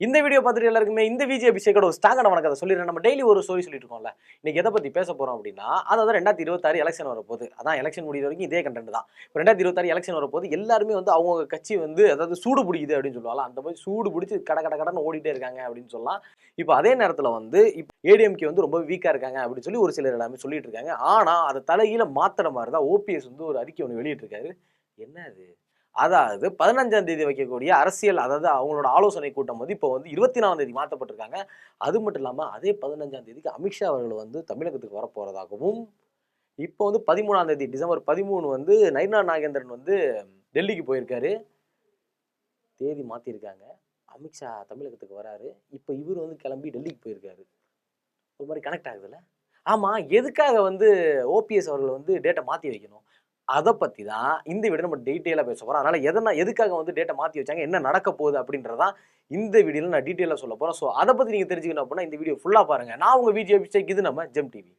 இந்த வீடியோ பார்த்துட்டு எல்லாருக்குமே இந்த விஜய் அபிஷேக்கோட ஒரு ஸ்ட்ராங்கான வணக்கத்தை சொல்லிடுறேன். நம்ம டெய்லி ஒரு ஸ்டோரி சொல்லிட்டு இருக்கோம்ல. இன்னைக்கு எதை பத்தி பேச போறோம் அப்படின்னா, அதாவது 2026 எலெக்ஷன் வரப்போகுது. அதான் எலெக்ஷன் முடியிற வரைக்கும் இதே கண்டென்ட் தான். இப்போ 2026 எலெக்ஷன் வரப்போகுது. எல்லாருமே வந்து அவங்க கட்சி வந்து அதாவது சூடு பிடிக்குது அப்படின்னு சொல்லுவாங்க. அந்த மாதிரி சூடு பிடிச்சு கட கட கடன்னு ஓடிட்டே இருக்காங்க அப்படின்னு சொல்லலாம். இப்போ அதே நேரத்தில் வந்து ஏடிஎம்கே வந்து ரொம்ப வீக்கா இருக்காங்க அப்படின்னு சொல்லி ஒரு சிலர் எல்லாமே சொல்லிட்டு இருக்காங்க. ஆனா அதை தலைகீழ மாத்துற மாதிரி தான் ஓபிஎஸ் வந்து ஒரு அறிக்கை ஒன்று வெளியிட்டிருக்காரு. என்ன அது? அதாவது 15ஆம் தேதி வைக்கக்கூடிய அரசியல் அதாவது அவங்களோட ஆலோசனை கூட்டம் வந்து இப்போ வந்து 24ஆம் தேதி மாற்றப்பட்டிருக்காங்க. அது மட்டும் இல்லாம அதே 15ஆம் தேதிக்கு அமித்ஷா அவர்கள் வந்து தமிழகத்துக்கு வரப்போறதாகவும், இப்போ வந்து 13ஆம் தேதி டிசம்பர் 13 வந்து நயினா நாகேந்திரன் வந்து டெல்லிக்கு போயிருக்காரு. தேதி மாத்திருக்காங்க. அமித்ஷா தமிழகத்துக்கு வராரு. இப்போ இவர் வந்து கிளம்பி டெல்லிக்கு போயிருக்காரு. ஒரு மாதிரி கனெக்ட் ஆகுதுல்ல? ஆமா, எதுக்காக வந்து ஓபிஎஸ் அவர்கள் வந்து டேட்ட மாத்தி வைக்கணும்? அத பத்தி தான் இந்த வீடியோல நம்ம டீட்டெயிலா பேச போறோம். அதனால எதுக்காக வந்து டேட்ட மாத்தி வச்சாங்க? என்ன நடக்க போகுது? அப்படின்றத தான் இந்த வீடியோல நான் டீட்டெயிலா சொல்லப் போறேன். ஸோ அத பத்தி நீங்க தெரிஞ்சுக்கணும் அப்படின்னா இந்த வீடியோ ஃபுல்லா பாருங்க. நான் உங்க விஜய் அபிஷேக். இது நம்ம ஜெம் டிவி.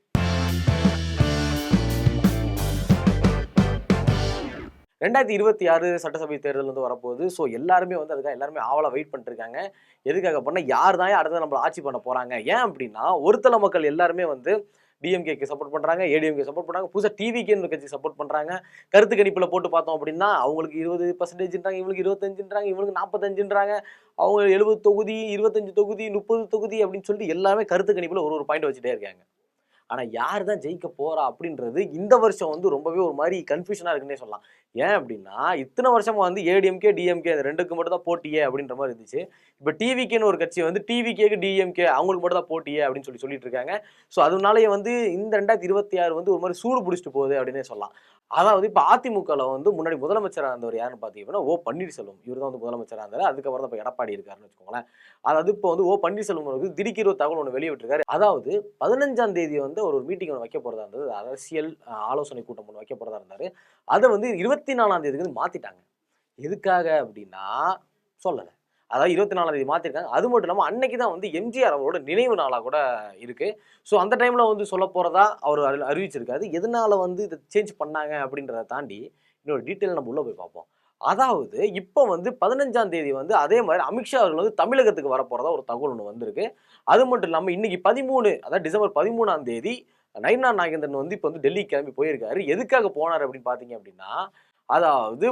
2026 சட்டசபை தேர்தல் வந்து வரப்போகுது. ஸோ எல்லாருமே வந்து அதுக்காக எல்லாருமே ஆவலா வெயிட் பண்ணிட்டு இருக்காங்க. எதுக்காக அப்படின்னா யார் தான் அடுத்து நம்மள ஆட்சி பண்ண போறாங்க? ஏன் அப்படின்னா ஒருதலை மக்கள் எல்லாருமே வந்து டிஎம்கேக்கு சப்போர்ட் பண்றாங்க, ஏடிஎம்கே சப்போர்ட் பண்றாங்க, புதுசா டிவிகேன்னு ஒரு கட்சி சப்போர்ட் பண்றாங்க. கருத்து கணிப்புல போட்டு பார்த்தோம் அப்படின்னா அவங்களுக்கு 20% இவங்களுக்கு 25 இவங்களுக்கு 45 அவங்க 70 தொகுதி, 25 தொகுதி, 30 தொகுதி அப்படின்னு சொல்லிட்டு எல்லாமே கருத்து கணிப்புல ஒரு பாயிண்ட் வச்சுட்டே இருக்காங்க. ஆனா யார் தான் ஜெயிக்க போறா அப்படின்றது இந்த வருஷம் வந்து ரொம்பவே ஒரு மாதிரி கன்ஃபியூஷனா இருக்குன்னே சொல்லலாம். ஏன் அப்படின்னா இத்தனை வருஷமா வந்து ஏடிஎம்கே டிஎம்கே அந்த ரெண்டுக்கு மட்டும் தான் போட்டியே அப்படின்ற மாதிரி இருந்துச்சு. இப்ப டிவிகேன்னு ஒரு கட்சி வந்து டிவிகேக்கு டிஎம்கே அவங்களுக்கு மட்டும் தான் போட்டியே அப்படின்னு சொல்லிட்டு இருக்காங்க. ஸோ அதனாலேயே வந்து இந்த 2026 வந்து ஒரு மாதிரி சூடு பிடிச்சிட்டு போகுது அப்படின்னே சொல்லலாம். அதாவது இப்ப அதிமுகல வந்து முன்னாடி முதலமைச்சரா இருந்தவர் யாருன்னு பாத்தீங்கன்னா ஓ பன்னீர்செல்வம். இவர் தான் வந்து முதலமைச்சரா இருந்தாரு. அதுக்கப்புறம் தான் இப்ப எடப்பாடி இருக்காருன்னு வச்சுக்கோங்களேன். அதாவது இப்போ வந்து ஓ பன்னீர்செல்வம் அவர்கள் திடீர் ஒரு தகவல் ஒன்று வெளியிட்டிருக்காரு. அதாவது 15ஆம் தேதி வந்து ஒரு மீட்டிங் ஒன்று வைக்க போறதா இருந்தது. அரசியல் ஆலோசனை கூட்டம் ஒன்று வைக்க போறதா இருந்தாரு. அதை வந்து 24ஆம் தேதிக்கு வந்து மாத்திட்டாங்க. எதுக்காக அப்படின்னா சொல்லல. அதாவது 24ஆம் தேதி மாத்திருக்காங்க. அது மட்டும் இல்லாம அன்னைக்கு தான் வந்து எம்ஜிஆர் அவரோட நினைவு நாளா கூட இருக்கு. ஸோ அந்த டைம்ல வந்து சொல்ல போறதா அவர் அறிவிச்சிருக்காரு. எதனால வந்து இதை சேஞ்ச் பண்ணாங்க அப்படின்றத தாண்டி இன்னொரு டீட்டெயில் நம்ம உள்ள போய் பார்ப்போம். அதாவது இப்போ வந்து 15ஆம் தேதி வந்து அதே மாதிரி அமித்ஷா அவர்கள் வந்து தமிழகத்துக்கு வரப்போறதா ஒரு தகவல் ஒன்று வந்திருக்கு. அது மட்டும் இல்லாம இன்னைக்கு 13 அதாவது டிசம்பர் 13ஆம் தேதி நயினா நாகேந்திரன் வந்து இப்போ வந்து டெல்லி கிளம்பி போயிருக்காரு. எதுக்காக போனார் அப்படின்னு பார்த்தீங்க அப்படின்னா, அதாவது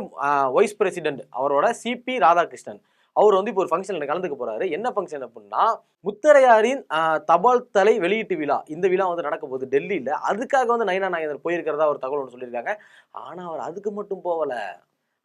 வைஸ் பிரசிடென்ட் அவரோட சிபி ராதாகிருஷ்ணன் அவர் வந்து இப்போ ஒரு ஃபங்க்ஷன்ல கலந்துக்க போறாரு. என்ன ஃபங்க்ஷன் அப்படின்னா முத்தரையாரின் தபால் தலை வெளியீட்டு விழா. இந்த விழா வந்து நடக்க போகுது டெல்லியில. அதுக்காக வந்து நயினா நாகேந்திரன் போயிருக்கிறதா ஒரு தகவல் ஒன்று சொல்லியிருக்காங்க. ஆனா அவர் அதுக்கு மட்டும் போகல.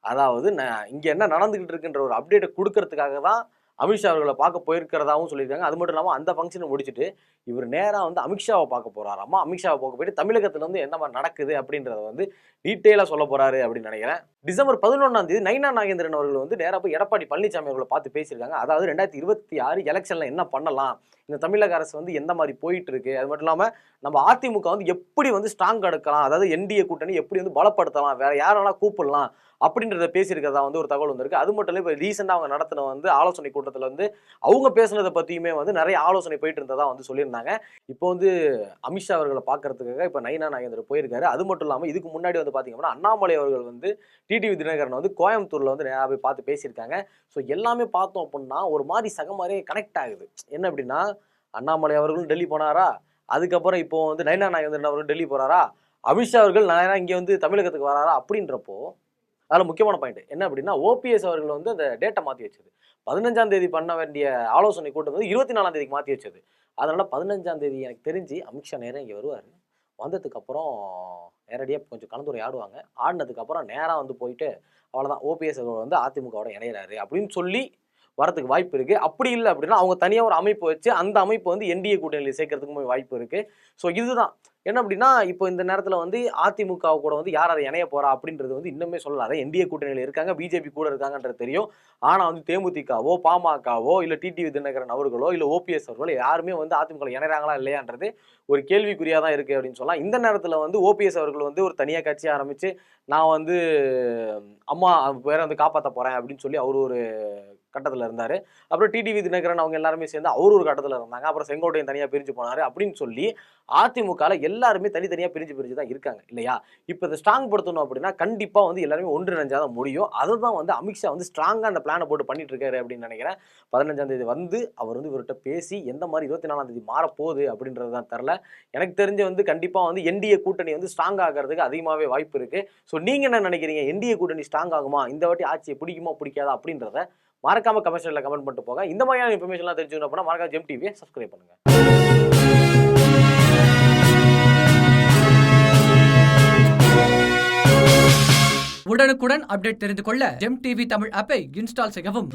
அதாவது இங்க என்ன நடந்துகிட்டு இருக்குன்ற ஒரு அப்டேட்ட குடுக்கறதுக்காக தான் அமித்ஷா அவர்களை பார்க்க போயிருக்கிறதாவும் சொல்லியிருக்காங்க. அது மட்டும் இல்லாம அந்த ஃபங்க்ஷனை முடிச்சுட்டு இவர் நேரா வந்து அமித்ஷாவை பார்க்க போறாராமா. அமித்ஷாவை பார்க்க போயிட்டு தமிழகத்துல வந்து என்ன மாதிரி நடக்குது அப்படின்றத வந்து டீட்டெயிலா சொல்ல போறாரு அப்படின்னு நினைக்கிறேன். டிசம்பர் 11ஆம் தேதி நயினா நாகேந்திரன் அவர்கள் வந்து நேரா போய் எடப்பாடி பழனிசாமி அவர்களை பார்த்து பேசியிருக்காங்க. அதாவது 2026 எலெக்ஷன்ல என்ன பண்ணலாம், இந்த தமிழக அரசு வந்து எந்த மாதிரி போயிட்டு இருக்கு, அது மட்டும் இல்லாம நம்ம அதிமுக வந்து எப்படி வந்து ஸ்ட்ராங் எடுக்கலாம், அதாவது என்டிஏ கூட்டணி எப்படி வந்து பலப்படுத்தலாம், வேற யாரெல்லாம் கூப்பிடலாம் அப்படின்றத பேசியிருக்கிறதா வந்து ஒரு தகவல் வந்திருக்கு. அது மட்டும் இல்லை இப்போ ரீசெண்டாக அவங்க நடத்தின வந்து ஆலோசனை கூட்டத்தில் வந்து அவங்க பேசுனதை பற்றியுமே வந்து நிறைய ஆலோசனை போயிட்டு இருந்ததா வந்து சொல்லியிருந்தாங்க. இப்போ வந்து அமித்ஷா அவர்களை பார்க்கறதுக்காக இப்போ நயினா நாகேந்திரன் போயிருக்காரு. அது மட்டும் இல்லாமல் இதுக்கு முன்னாடி வந்து பார்த்தீங்கன்னா அண்ணாமலை அவர்கள் வந்து டிடிவி தினகரன் வந்து கோயம்புத்தூர்ல வந்து நேராக போய் பார்த்து பேசியிருக்காங்க. ஸோ எல்லாமே பார்த்தோம் அப்படின்னா ஒரு மாதிரி சக மாதிரியே கனெக்ட் ஆகுது. என்ன அப்படின்னா அண்ணாமலை அவர்களும் டெல்லி போனாரா, அதுக்கப்புறம் இப்போ வந்து நயினா நாகேந்திரன் அவர்கள் டெல்லி போறாரா, அமித்ஷா அவர்கள் நேரா இங்கே வந்து தமிழகத்துக்கு வராரா அப்படின்றப்போ அதில் முக்கியமான பாயிண்ட் என்ன அப்படின்னா ஓபிஎஸ் அவர்கள் வந்து அந்த டேட்டை மாற்றி வச்சது 15ஆம் தேதி பண்ண வேண்டிய ஆலோசனை கூட்டம் வந்து 24ஆம் தேதிக்கு மாற்றி வச்சது. அதனால 15ஆம் தேதி எனக்கு தெரிஞ்சு அமித்ஷா நேரம் இங்கே வருவார். வந்ததுக்கு அப்புறம் நேரடியாக கொஞ்சம் கலந்துரையாடுவாங்க. ஆடினதுக்கு அப்புறம் நேராக வந்து போயிட்டு அவ்வளோதான் ஓபிஎஸ் அவர்கள் வந்து அதிமுகவோட இணையிறாரு அப்படின்னு சொல்லி வரதுக்கு வாய்ப்பு இருக்கு. அப்படி இல்லை அப்படின்னா அவங்க தனியாக ஒரு அமைப்பு வச்சு அந்த அமைப்பு வந்து என்டிஏ கூட்டணியில் சேர்க்கறதுக்கும் வாய்ப்பு இருக்கு. ஸோ இதுதான் என்ன அப்படின்னா இப்போ இந்த நேரத்தில் வந்து அதிமுக கூட வந்து யார் அதை இணைய போறா அப்படின்றது வந்து இன்னுமே சொல்லல. அதை என்டிஏ கூட்டணியில் இருக்காங்க, பிஜேபி கூட இருக்காங்கன்றது தெரியும். ஆனால் வந்து தேமுதிகவோ பாமகவோ இல்லை டிடிவி தினகரன் அவர்களோ இல்லை ஓபிஎஸ் அவர்களோ யாருமே வந்து அதிமுக இணைறாங்களா இல்லையான்றது ஒரு கேள்விக்குறியா தான் இருக்கு அப்படின்னு சொல்லலாம். இந்த நேரத்தில் வந்து ஓபிஎஸ் அவர்கள் வந்து ஒரு தனியாக கட்சி ஆரம்பிச்சு நான் வந்து அம்மா பேரை வந்து காப்பாற்ற போறேன் அப்படின்னு சொல்லி அவர் ஒரு கட்டத்தில் இருந்தார். அப்புறம் டிடிவி தினகரன் அவங்க எல்லாருமே சேர்ந்து அவர் ஒரு கட்டத்தில் இருந்தாங்க. அப்புறம் செங்கோட்டையன் தனியாக பிரிஞ்சு போனார் அப்படின்னு சொல்லி அதிமுகவில் எல்லாருமே தனித்தனியாக பிரிஞ்சு தான் இருக்காங்க இல்லையா? இப்போ இதை ஸ்ட்ராங் படுத்தணும் அப்படின்னா கண்டிப்பாக வந்து எல்லாருமே ஒன்றிணைஞ்சாதான் முடியும். அதை தான் வந்து அமித்ஷா வந்து ஸ்ட்ராங்காக அந்த பிளானை போட்டு பண்ணிட்டு இருக்காரு அப்படின்னு நினைக்கிறேன். 15ஆம் தேதி வந்து அவர் வந்து இவர்கிட்ட பேசி எந்த மாதிரி 24ஆம் தேதி மாறப்போகுது அப்படின்றது தான் தெரில. எனக்கு தெரிஞ்சு வந்து கண்டிப்பாக வந்து என்டிஏ கூட்டணி வந்து ஸ்ட்ராங் ஆகிறதுக்கு அதிகமாகவே வாய்ப்பு இருக்கு. ஸோ நீங்க என்ன நினைக்கிறீங்க? என்டிஏ கூட்டணி ஸ்ட்ராங் ஆகுமா? இந்த வாட்டி ஆட்சியை பிடிக்குமா பிடிக்காதா அப்படின்றத மறக்காம கமெண்ட்ல கமெண்ட் பண்ணிட்டு போங்க. இந்த மாதிரியான இன்ஃபர்மேஷன்லாம் தெரிஞ்சுக்கணும் அப்படின்னா மறக்காம ஜெம் டிவியை சப்ஸ்கிரைப் பண்ணுங்க. உடனுக்குடன் அப்டேட் தெரிந்து கொள்ள ஜெம் டிவி தமிழ் ஆப்பை இன்ஸ்டால் செய்யவும்.